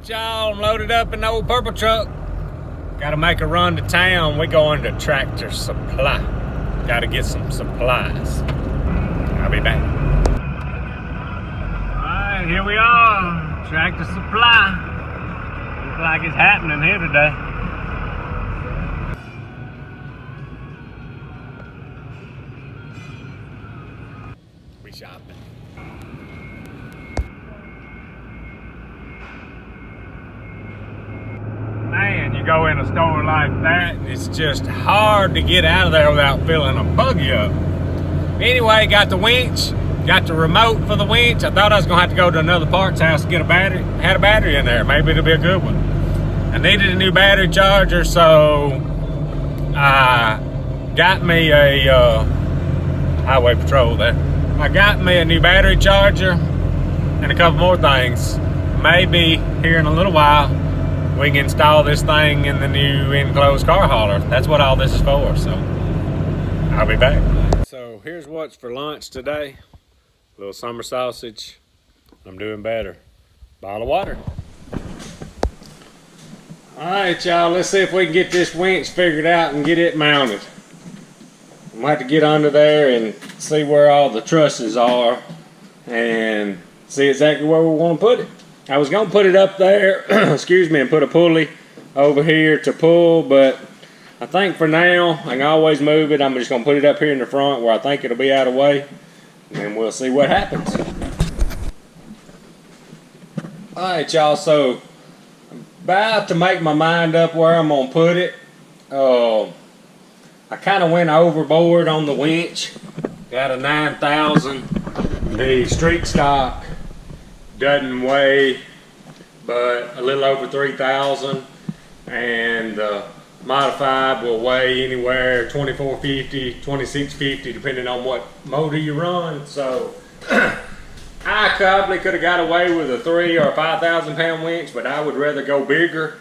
Alright, y'all, I'm loaded up in the old purple truck. Gotta make a run to town. We going to Tractor Supply. Gotta get some supplies. I'll be back. Alright, here we are. Tractor Supply. Looks like it's happening here today. We shopping. Man, you go in a store like that, it's just hard to get out of there without feeling a buggy up. Anyway, got the winch, got the remote for the winch. I thought I was gonna have to go to another parts house to get a battery. Had a battery in there, maybe it'll be a good one. I needed a new battery charger, so I got me a highway patrol there. I got me a new battery charger and a couple more things. Maybe here in a little while we can install this thing in the new enclosed car hauler. That's what all this is for, so I'll be back. So here's what's for lunch today. A little summer sausage. I'm doing better. Bottle of water. All right, y'all, let's see if we can get this winch figured out and get it mounted. I'm gonna have to get under there and see where all the trusses are and see exactly where we want to put it. I was gonna put it up there, excuse me, and put a pulley over here to pull, but I think for now, I can always move it. I'm just gonna put it up here in the front where I think it'll be out of the way, and then we'll see what happens. All right, y'all, so I'm about to make my mind up where I'm gonna put it. I kind of went overboard on the winch. Got a 9,000. The street stock doesn't weigh but a little over 3,000, and the modified will weigh anywhere 2450, 2650, depending on what motor you run. So I probably could have got away with a 3,000 or 5,000 pound winch, but I would rather go bigger.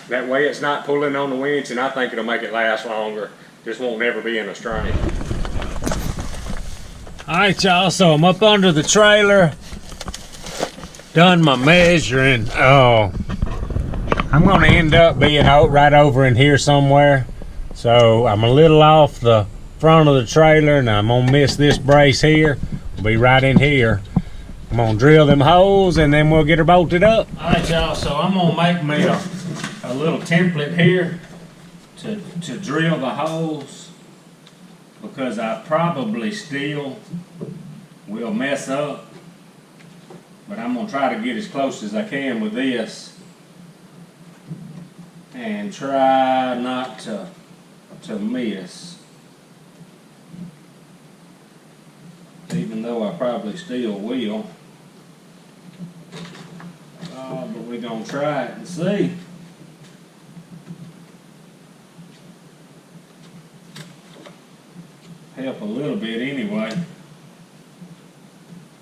That way it's not pulling on the winch, and I think it'll make it last longer. Just won't never be in a strain. All right, y'all, so I'm up under the trailer. Done my measuring. Oh, I'm gonna end up being out right over in here somewhere. So I'm a little off the front of the trailer, and I'm gonna miss this brace here. I'll be right in here. I'm gonna drill them holes, and then we'll get her bolted up. All right, y'all, so I'm gonna make me a little template here to drill the holes, because I probably still will mess up. But I'm gonna try to get as close as I can with this and try not to miss. Even though I probably still will. But we're gonna try it and see. Help a little bit anyway.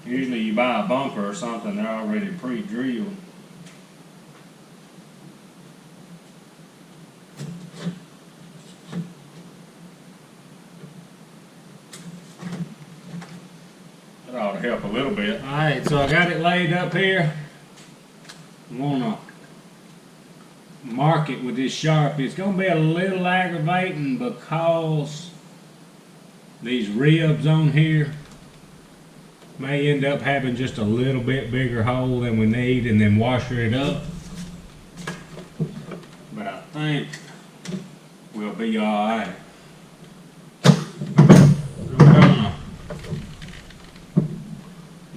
Usually you buy a bumper or something, they're already pre-drilled. That ought to help a little bit. Alright, so I got it laid up here. I'm gonna mark it with this Sharpie. It's gonna be a little aggravating because these ribs on here may end up having just a little bit bigger hole than we need, and then washer it up. But I think we'll be alright. I'm gonna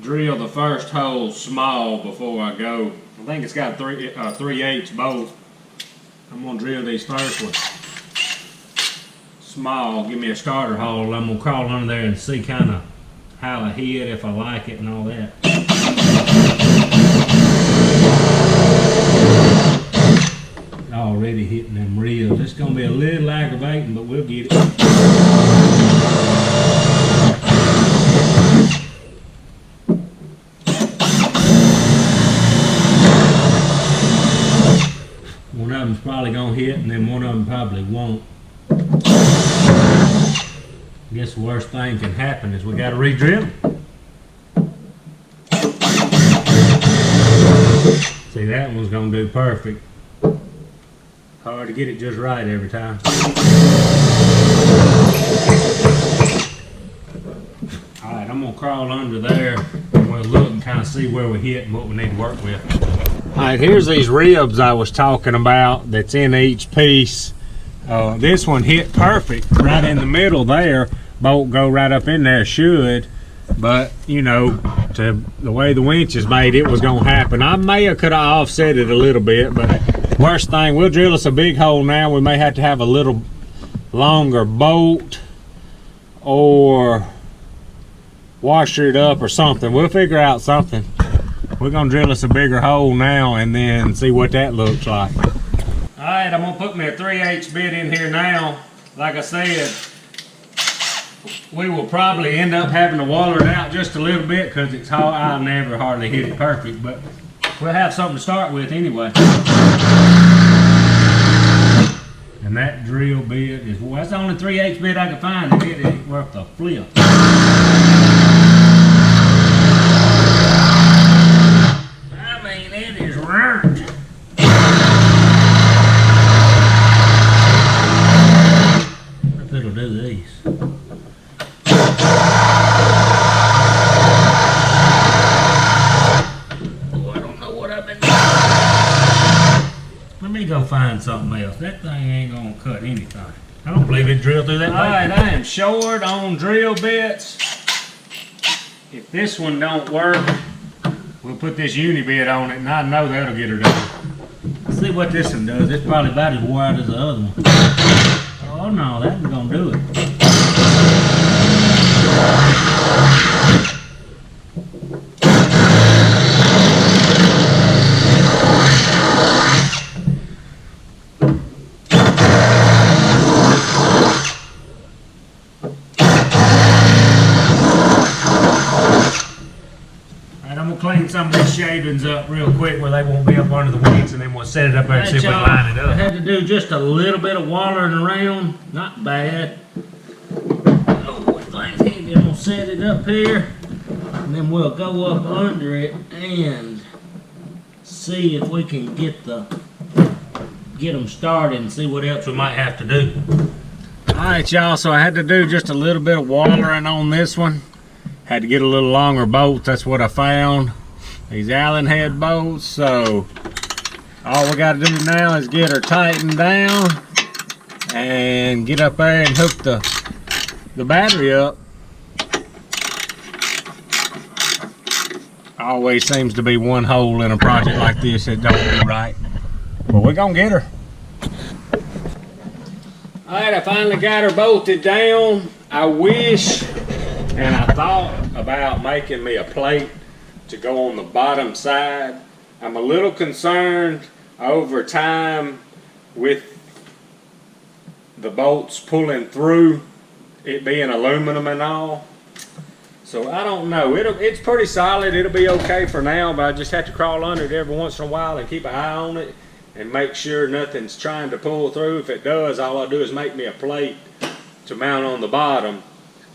drill the first hole small before I go. I think it's got a 3/8 bolt. I'm gonna drill these first ones small. Give me a starter hole. I'm gonna crawl under there and see kind of how I hit, if I like it and all that. Already hitting them reels. It's gonna be a little aggravating, but we'll get it. One of them's probably gonna hit, and then one of them probably won't. I guess the worst thing can happen is we got to re-drill. See, that one's gonna do perfect. Hard to get it just right every time. Alright, I'm gonna crawl under there and we'll look and kind of see where we hit and what we need to work with. Alright, here's these ribs I was talking about that's in each piece. This one hit perfect right in the middle there. Bolt go right up in there, should. But, you know, to the way the winch is made, it was going to happen. I may have could have offset it a little bit, but worst thing, we'll drill us a big hole now. We may have to have a little longer bolt or washer it up or something. We'll figure out something. We're going to drill us a bigger hole now and then see what that looks like. Alright, I'm going to put me a 3/8 bit in here now. Like I said, we will probably end up having to waller it out just a little bit because it's hard. I'll never hardly hit it perfect, but we'll have something to start with anyway. And that drill bit is, well, that's the only 3/8 bit I can find, and it ain't worth a flip. I mean, it is round. If it'll do these. Let me go find something else. That thing ain't gonna cut anything. I don't believe it drilled through that. Alright, I am short on drill bits. If this one don't work, we'll put this uni bit on it and I know that'll get her done. Let's see what this one does. It's probably about as wide as the other one. Oh no, that one's gonna do it. Clean some of these shavings up real quick where they won't be up under the winch, and then we'll set it up there and see if we can line it up. I had to do just a little bit of wallering around, not bad. Oh, thing's heavy. I'm gonna set it up here, and then we'll go up under it and see if we can get them started and see what else we might have to do. Alright y'all, so I had to do just a little bit of wallering on this one. Had to get a little longer bolts, that's what I found. These Allen head bolts, so all we gotta do now is get her tightened down and get up there and hook the battery up. Always seems to be one hole in a project like this that don't do right. But we're gonna get her. Alright, I finally got her bolted down. I wish and I thought about making me a plate to go on the bottom side. I'm a little concerned over time with the bolts pulling through, it being aluminum and all. So I don't know, it's pretty solid, it'll be okay for now, but I just have to crawl under it every once in a while and keep an eye on it and make sure nothing's trying to pull through. If it does, all I do is make me a plate to mount on the bottom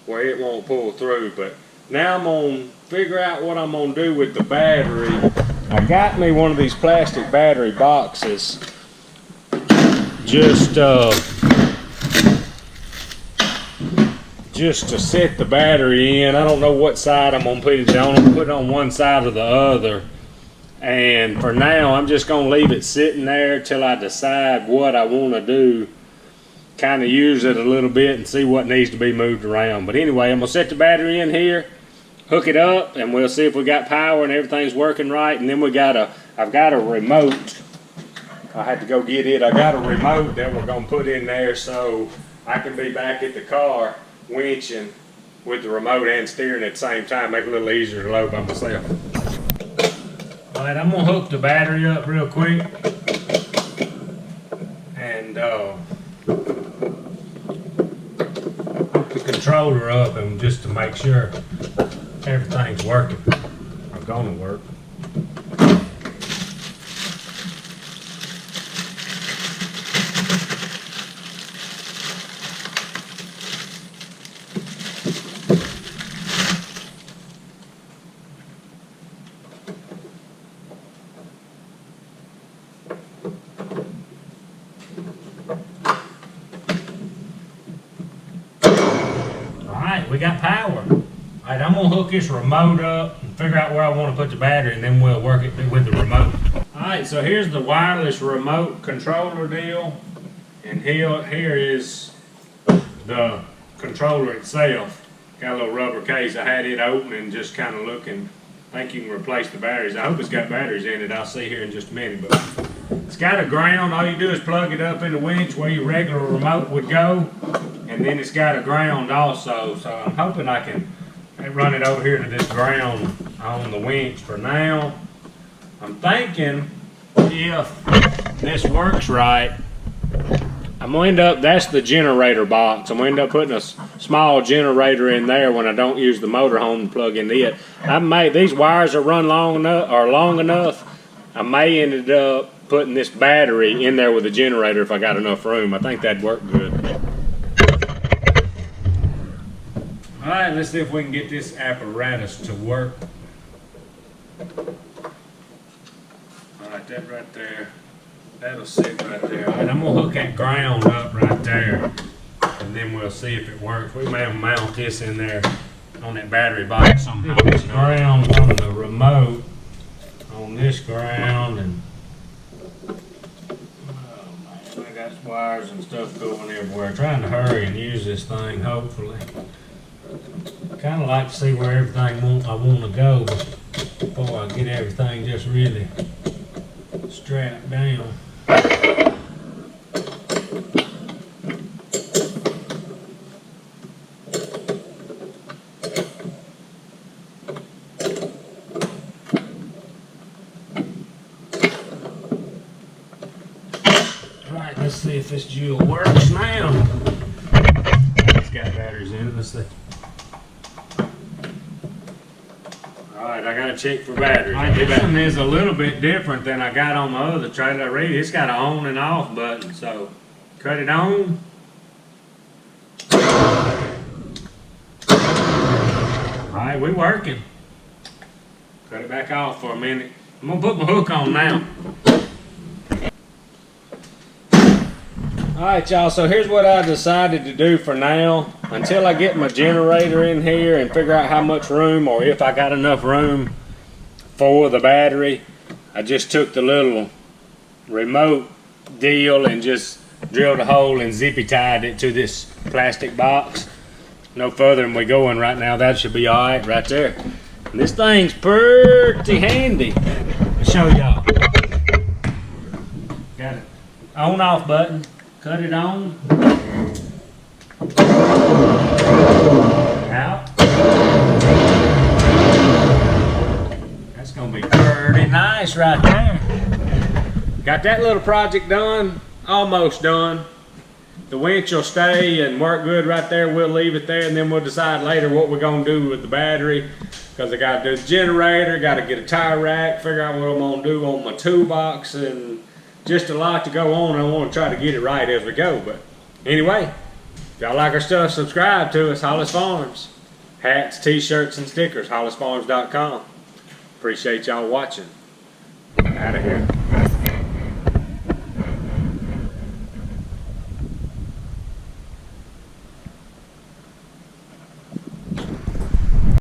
where it won't pull through. But now I'm gonna figure out what I'm gonna do with the battery. I got me one of these plastic battery boxes just to set the battery in. I don't know what side I'm gonna put it on. I'm gonna put it on one side or the other, and for now I'm just gonna leave it sitting there till I decide what I want to do. Kind of use it a little bit and see what needs to be moved around. But anyway, I'm gonna set the battery in here, hook it up, and we'll see if we got power and everything's working right. And then I've got a remote. I had to go get it. I got a remote that we're gonna put in there so I can be back at the car winching with the remote and steering at the same time. Make it a little easier to load by myself. All right, I'm gonna hook the battery up real quick and hook the controller up, and just to make sure everything's working or gonna work. we got power. Alright, I'm gonna hook this remote up and figure out where I want to put the battery, and then we'll work it with the remote. Alright, so here's the wireless remote controller deal, and here is the controller itself. Got a little rubber case. I had it open and just kind of looking. I think you can replace the batteries. I hope it's got batteries in it. I'll see here in just a minute. But it's got a ground. All you do is plug it up in the winch where your regular remote would go, and then it's got a ground also. So I'm hoping I can run it over here to this ground on the winch for now. I'm thinking if this works right, I'm going to end up, that's the generator box. I'm going to end up putting a small generator in there when I don't use the motorhome to plug into it. These wires are long enough. I may end up putting this battery in there with the generator if I got enough room. I think that'd work good. Alright, let's see if we can get this apparatus to work. Alright, that right there. That'll sit right there. Alright, I'm going to hook that ground up right there, and then we'll see if it works. We may have to mount this in there on that battery box somehow. This ground on the remote on this ground, and oh man, I got wires and stuff going everywhere. Trying to hurry and use this thing, hopefully. Kind of like to see where everything I want to go before I get everything just really strapped down. Right, let's see if this jewel works now. It's got batteries in it. Let's see. Alright, I gotta check for batteries. Right, this one is a little bit different than I got on my other trailer. It's got an on and off button, so cut it on. Alright, we working. Cut it back off for a minute. I'm gonna put my hook on now. Alright y'all, so here's what I decided to do for now. Until I get my generator in here and figure out how much room, or if I got enough room for the battery, I just took the little remote deal and just drilled a hole and zippy tied it to this plastic box. No further than we're going right now. That should be alright right there. And this thing's pretty handy. I'll show y'all. Got it. On off button. Cut it on. Out. That's gonna be pretty nice right there. Got that little project done, almost done. The winch will stay and work good right there. We'll leave it there, and then we'll decide later what we're gonna do with the battery, because I gotta do the generator, gotta get a tire rack, figure out what I'm gonna do on my toolbox, and just a lot to go on. I want to try to get it right as we go. But anyway, if y'all like our stuff, subscribe to us. Hollis Farms. Hats, t-shirts, and stickers. HollisFarms.com. Appreciate y'all watching. Out of here.